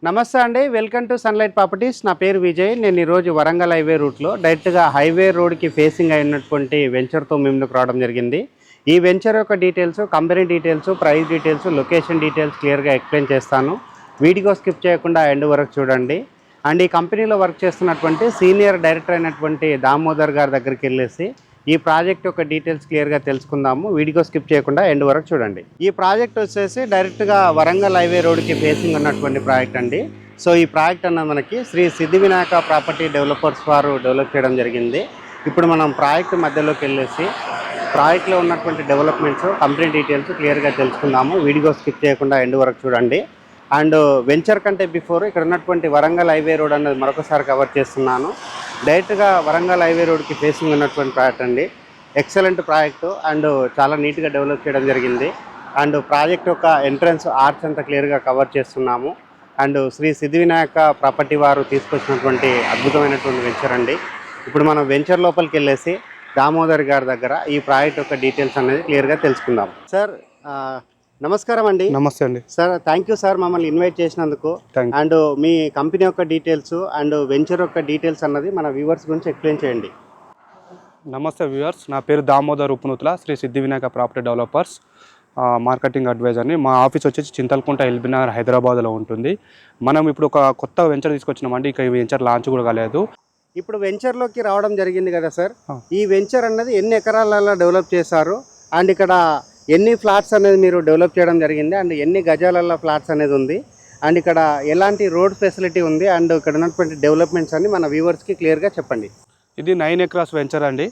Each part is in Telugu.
నమస్తే అండి, వెల్కమ్ టు సన్లైట్ ప్రాపర్టీస్. నా పేరు విజయ్. నేను ఈరోజు వరంగల్ హైవే రూట్లో డైరెక్ట్గా హైవే రోడ్కి ఫేసింగ్ అయినటువంటి వెంచర్తో ముందుకు రావడం జరిగింది. ఈ వెంచర్ యొక్క details, company details, price details, location details క్లియర్గా ఎక్స్ప్లెయిన్ చేస్తాను. వీడియో స్కిప్ చేయకుండా ఎండ్ వరకు చూడండి. అండ్ ఈ కంపెనీలో వర్క్ చేస్తున్నటువంటి సీనియర్ డైరెక్టర్ అయినటువంటి దామోదర్ గారి దగ్గరికి వెళ్ళేసి ఈ ప్రాజెక్ట్ యొక్క డీటెయిల్స్ క్లియర్గా తెలుసుకుందాము. వీడియో స్కిప్ చేయకుండా ఎండ్ వరకు చూడండి. ఈ ప్రాజెక్ట్ వచ్చేసి డైరెక్ట్గా వరంగల్ హైవే రోడ్కి ఫేసింగ్ ఉన్నటువంటి ప్రాజెక్ట్ అండి. సో ఈ ప్రాజెక్ట్ అన్నది మనకి శ్రీ సిద్ధి వినాయక ప్రాపర్టీ డెవలపర్స్ వారు డెవలప్ చేయడం జరిగింది. ఇప్పుడు మనం ప్రాజెక్ట్ మధ్యలోకి వెళ్ళేసి ప్రాజెక్ట్లో ఉన్నటువంటి డెవలప్మెంట్స్, కంపెనీ డీటెయిల్స్ క్లియర్గా తెలుసుకుందాము. వీడియో స్కిప్ చేయకుండా ఎండ్ వరకు చూడండి. అండ్ వెంచర్ కంటే బిఫోర్ ఇక్కడ ఉన్నటువంటి వరంగల్ హైవే రోడ్ అనేది మరొకసారి కవర్ చేస్తున్నాను. డైరెక్ట్గా వరంగల్ హైవే రోడ్కి ఫేసింగ్ ఉన్నటువంటి ప్రాజెక్ట్ అండి. ఎక్సలెంట్ ప్రాజెక్టు అండ్ చాలా నీట్గా డెవలప్ చేయడం జరిగింది. అండ్ ప్రాజెక్ట్ యొక్క ఎంట్రన్స్ ఆర్చ్ అంతా క్లియర్గా కవర్ చేస్తున్నాము. And Shri Siddhi Vinayaka property వారు తీసుకొచ్చినటువంటి అద్భుతమైనటువంటి వెంచర్ అండి. ఇప్పుడు మనం వెంచర్ లోపలికి వెళ్ళేసి దామోదర్ గారి దగ్గర ఈ ప్రాజెక్ట్ యొక్క డీటెయిల్స్ అనేది క్లియర్గా తెలుసుకుందాం. సార్ నమస్కారం అండి. నమస్తే అండి సార్. థ్యాంక్ యూ సార్ మమ్మల్ని ఇన్వైట్ చేసినందుకు. అండ్ మీ కంపెనీ యొక్క డీటెయిల్స్ అండ్ వెంచర్ యొక్క డీటెయిల్స్ అన్నది మన వ్యూవర్స్ గురించి ఎక్స్ప్లెయిన్ చేయండి. నమస్తే వ్యూవర్స్, నా పేరు దామోదర్ ఉపనూతుల, శ్రీ సిద్ధి వినాయక ప్రాపర్టీ డెవలపర్స్ మార్కెటింగ్ అడ్వైజర్ని. మా ఆఫీస్ వచ్చేసి చింతలకుంట ఎల్బీనగర్ హైదరాబాద్లో ఉంటుంది. మనం ఇప్పుడు ఒక కొత్త వెంచర్ తీసుకొచ్చినామండి. ఇక ఈ వెంచర్ లాంచ్ కూడా కాలేదు. ఇప్పుడు వెంచర్లోకి రావడం జరిగింది కదా సార్. ఈ వెంచర్ అన్నది ఎన్ని ఎకరాలలో డెవలప్ చేశారు అండ్ ఇక్కడ ఎన్ని ఫ్లాట్స్ అనేది మీరు డెవలప్ చేయడం జరిగింది అండ్ ఎన్ని గజాలలో ఫ్లాట్స్ అనేది ఉంది అండ్ ఇక్కడ ఎలాంటి రోడ్ ఫెసిలిటీ ఉంది అండ్ ఇక్కడ ఉన్నటువంటి డెవలప్మెంట్స్ అన్ని మన వ్యూవర్స్కి క్లియర్గా చెప్పండి. ఇది 9 ఎకరాస్ వెంచర్ అండి.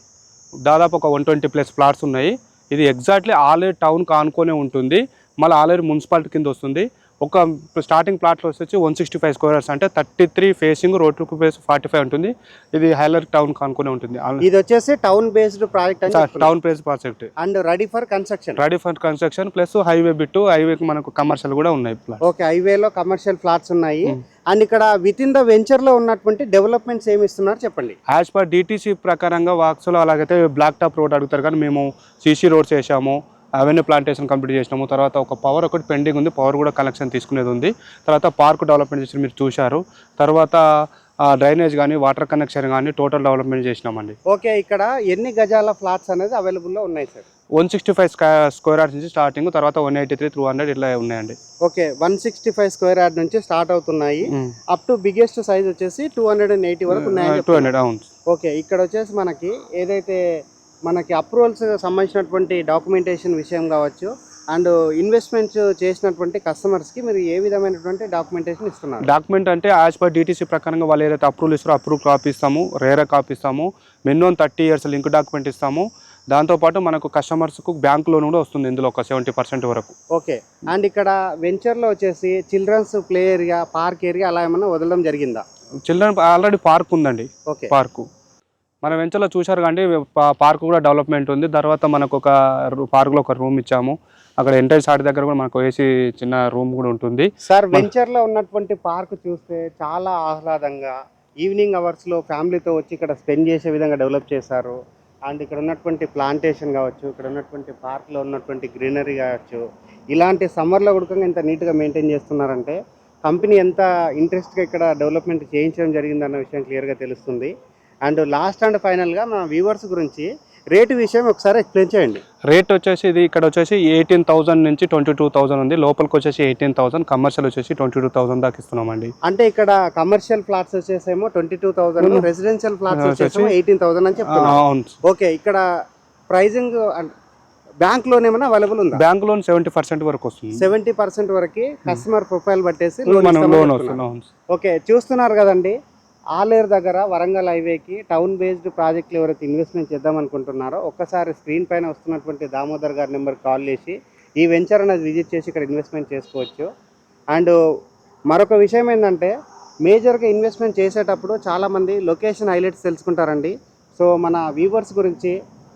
దాదాపు ఒక 120+ ఫ్లాట్స్ ఉన్నాయి. ఇది ఎగ్జాక్ట్లీ ఆలేరు టౌన్ కానుకొనే ఉంటుంది. మళ్ళీ ఆలేరు మున్సిపాలిటీ కింద వస్తుంది. ఒక స్టార్టింగ్ ప్లాట్లో వచ్చేసి 165 స్క్వేర్ యార్డ్స్, అంటే 33 ఫేసింగ్, రోడ్ టు ఫేస్ 45 ఉంటుంది. ఇది ఆలేరు టౌన్ కానుకొనే ఉంటుంది. ఇది వచ్చేసి town based project, town based project and ready for construction plus highway bit, హైవేకి మనకు కమర్షియల్ కూడా ఉన్నాయి. ఓకే, హైవేలో కమర్షియల్ ఫ్లాట్స్ ఉన్నాయి. అండ్ ఇక్కడ విత్ ఇన్ ద వెంచర్ లో ఉన్నటువంటి డెవలప్మెంట్స్ ఏమి ఇస్తున్నారు చెప్పండి. యాజ్ పర్ డిటిసి ప్రకారంగా వాక్స్లో అలాగైతే బ్లాక్ టాప్ రోడ్ అడుగుతారు, కానీ మేము సీసీ రోడ్స్ వేసాము, అవెన్యూ ప్లాంటేషన్ కంప్లీట్ చేసినాము. తర్వాత ఒక పవర్ ఒకటి పెండింగ్ ఉంది, పవర్ కూడా కనెక్షన్ తీసుకునేది ఉంది. తర్వాత పార్క్ డెవలప్మెంట్ చేసి మీరు చూశారు. తర్వాత డ్రైనేజ్ కానీ, వాటర్ కనెక్షన్ కానీ టోటల్ డెవలప్మెంట్ చేసినామండి. ఓకే, ఇక్కడ ఎన్ని గజాల ఫ్లాట్స్ అనేది అవైలబుల్లో ఉన్నాయి సార్? 165 స్క్వేర్ యార్డ్స్ నుంచి స్టార్టింగ్, తర్వాత 183, 200 ఇట్లా ఉన్నాయండి. ఓకే, 165 స్క్వేర్ యార్డ్ నుంచి స్టార్ట్ అవుతున్నాయి. అప్ టు బిగ్గెస్ట్ సైజ్ వచ్చేసి 280 వరకు ఉన్నాయి. 200 అవును. ఓకే, ఇక్కడ వచ్చేసి మనకి ఏదైతే మనకి అప్రూవల్స్ సంబంధించినటువంటి డాక్యుమెంటేషన్ విషయం కావచ్చు అండ్ ఇన్వెస్ట్మెంట్స్ చేసినటువంటి కస్టమర్స్కి మీరు ఏ విధమైనటువంటి డాక్యుమెంటేషన్ ఇస్తున్నారు? డాక్యుమెంట్ అంటే యాజ్ పర్ డిటిసి ప్రకారంగా వాళ్ళు ఏదైతే అప్రూవల్ ఇస్తారో అప్రూవ్ కాపీ ఇస్తాము, రేరా కాపీ ఇస్తాము, మినిమం 30 years లింక్ డాక్యుమెంట్ ఇస్తాము. దాంతోపాటు మనకు కస్టమర్స్కు బ్యాంక్ లోన్ కూడా వస్తుంది ఇందులో ఒక 70% వరకు. ఓకే, అండ్ ఇక్కడ వెంచర్లో వచ్చేసి childrens play area, park area అలా ఏమన్నా వదలడం జరిగిందా? చిల్డ్రన్ ఆల్రెడీ పార్క్ ఉందండి. ఓకే, పార్కు మన వెంచర్లో చూశారు కానీ పార్క్ కూడా డెవలప్మెంట్ ఉంది. తర్వాత మనకు ఒక పార్క్లో ఒక రూమ్ ఇచ్చాము. అక్కడ ఎంట్రన్స్ ఆడి దగ్గర కూడా మనకు ఏసీ చిన్న రూమ్ కూడా ఉంటుంది. సార్, వెంచర్లో ఉన్నటువంటి పార్క్ చూస్తే చాలా ఆహ్లాదంగా ఈవినింగ్ అవర్స్లో ఫ్యామిలీతో వచ్చి ఇక్కడ స్పెండ్ చేసే విధంగా డెవలప్ చేశారు. అండ్ ఇక్కడ ఉన్నటువంటి ప్లాంటేషన్ కావచ్చు, ఇక్కడ ఉన్నటువంటి పార్క్లో ఉన్నటువంటి గ్రీనరీ కావచ్చు, ఇలాంటి సమ్మర్లో కూడా ఎంత నీట్గా మెయింటైన్ చేస్తున్నారంటే కంపెనీ ఎంత ఇంట్రెస్ట్గా ఇక్కడ డెవలప్మెంట్ చేయించడం జరిగిందన్న విషయం క్లియర్గా తెలుస్తుంది. అండ్ లాస్ట్ అండ్ ఫైనల్గా మన వ్యూవర్స్ గురించి రేటు విషయం ఒకసారి ఎక్స్ప్లెయిన్ చేయండి. రేట్ వచ్చేసి ఇది ఇక్కడ వచ్చేసి 18,000 నుంచి 22,000 ఉంది. లోపలికి వచ్చేసి 18,000, కమర్షియల్ వచ్చేసి 22,000 దాకా ఇస్తున్నామండి. అంటే ఇక్కడ కమర్షియల్ ఫ్లాట్స్ వచ్చేసేమో 22,000, రెసిడెన్షియల్ ఫ్లాట్స్ వచ్చేసి 18,000 అని చెప్తున్నాను. ఓకే, ఇక్కడ ప్రైజింగ్ బ్యాంక్ లోన్ ఏమైనా అవైలబుల్ ఉందా? బ్యాంక్ లోన్ 70% వరకు వస్తుంది. 70% వరకు కస్టమర్ ప్రొఫైల్ బట్టేసి లోన్ వస్తుంది. ఓకే, చూస్తున్నారు కదండి, ఆలేరు దగ్గర వరంగల్ హైవేకి టౌన్ బేస్డ్ ప్రాజెక్టులు ఎవరైతే ఇన్వెస్ట్మెంట్ చేద్దాం అనుకుంటున్నారో ఒక్కసారి స్క్రీన్ పైన వస్తున్నటువంటి దామోదర్ గారి నెంబర్కి కాల్ చేసి ఈ వెంచర్ అనేది విజిట్ చేసి ఇక్కడ ఇన్వెస్ట్మెంట్ చేసుకోవచ్చు. అండ్ మరొక విషయం ఏంటంటే మేజర్గా ఇన్వెస్ట్మెంట్ చేసేటప్పుడు చాలామంది లొకేషన్ హైలైట్స్ తెలుసుకుంటారండి. సో మన వ్యూవర్స్ గురించి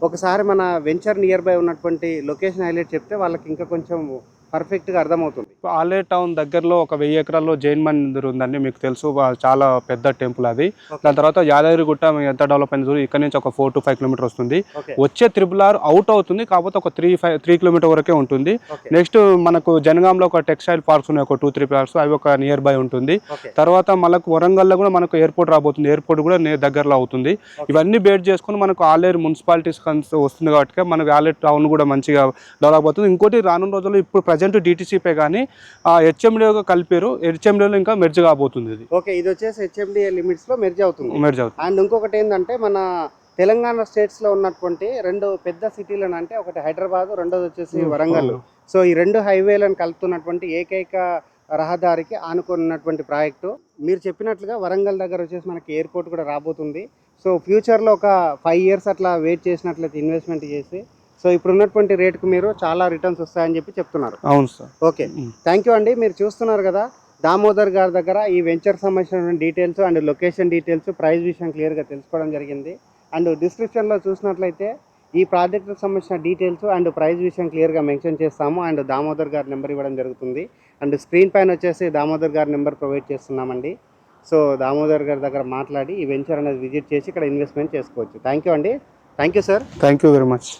ఒకసారి మన వెంచర్ నియర్ బై ఉన్నటువంటి లొకేషన్ హైలైట్ చెప్తే వాళ్ళకి ఇంకా కొంచెం పర్ఫెక్ట్గా అర్థమవుతుంది. ఆలేరు టౌన్ దగ్గరలో ఒక 1000 ఎకరాల్లో జైన్ మందిర్ ఉందండి, మీకు తెలుసు, చాలా పెద్ద టెంపుల్ అది. దాని తర్వాత యాదగిరిగుట్ట ఎంత డెవలప్ అయింది చూడు, ఇక్కడ నుంచి ఒక 4 to 5 కిలోమీటర్ వస్తుంది. వచ్చే RRR అవుట్ అవుతుంది, కాకపోతే ఒక 3 కిలోమీటర్ వరకే ఉంటుంది. నెక్స్ట్ మనకు జనగాంలో ఒక టెక్స్టైల్ పార్క్స్ ఉన్నాయి, ఒక 2-3 పార్క్స్, అవి ఒక నియర్ బై ఉంటుంది. తర్వాత మనకు వరంగల్లో కూడా మనకు ఎయిర్పోర్ట్ రాబోతుంది, ఎయిర్పోర్ట్ కూడా దగ్గరలో అవుతుంది. ఇవన్నీ బేస్ చేసుకుని మనకు ఆలేరు మున్సిపాలిటీస్ వస్తుంది కాబట్టి మనకు ఆలేరు టౌన్ కూడా మంచిగా డెవలప్ అవుతుంది. ఇంకోటి రానున్న రోజుల్లో ఇప్పుడు ప్రజెంట్ DTCపై కానీ HMDగా కలిపారు, HMDలో ఇంకా మెర్జ్ కాబోతుంది ఇది. ఓకే, ఇది వచ్చేసి HMDA లిమిట్స్లో మెర్జ్ అవుతుంది. అండ్ ఇంకొకటి ఏంటంటే మన తెలంగాణ స్టేట్స్లో ఉన్నటువంటి 2 పెద్ద సిటీలను, అంటే ఒకటి హైదరాబాద్, రెండోది వచ్చేసి వరంగల్. సో ఈ 2 హైవేలను కలుపుతున్నటువంటి ఏకైక రహదారికి ఆనుకున్నటువంటి ప్రాజెక్టు. మీరు చెప్పినట్లుగా వరంగల్ దగ్గర వచ్చేసి మనకి ఎయిర్పోర్ట్ కూడా రాబోతుంది. సో ఫ్యూచర్లో ఒక 5 years అట్లా వెయిట్ చేసినట్లయితే ఇన్వెస్ట్మెంట్ చేసి, సో ఇప్పుడు ఉన్నటువంటి రేట్కి మీరు చాలా రిటర్న్స్ వస్తాయని చెప్పి చెప్తున్నారు. అవును సార్. ఓకే, థ్యాంక్ యూ అండి. మీరు చూస్తున్నారు కదా, దామోదర్ గారి దగ్గర ఈ వెంచర్ సంబంధించిన details and location details, price విషయం క్లియర్గా తెలుసుకోవడం జరిగింది. అండ్ డిస్క్రిప్షన్లో చూసినట్లయితే ఈ ప్రాజెక్ట్కి సంబంధించిన డీటెయిల్స్ అండ్ ప్రైస్ విషయం క్లియర్గా మెన్షన్ చేస్తాము. అండ్ దామోదర్ గారి నెంబర్ ఇవ్వడం జరుగుతుంది. అండ్ స్క్రీన్ పైన వచ్చేసి దామోదర్ గారి నెంబర్ ప్రొవైడ్ చేస్తున్నామండి. సో దామోదర్ గారి దగ్గర మాట్లాడి ఈ వెంచర్ అనేది విజిట్ చేసి ఇక్కడ ఇన్వెస్ట్మెంట్ చేసుకోవచ్చు. థ్యాంక్ యూ అండి. Thank you sir. Thank you very much.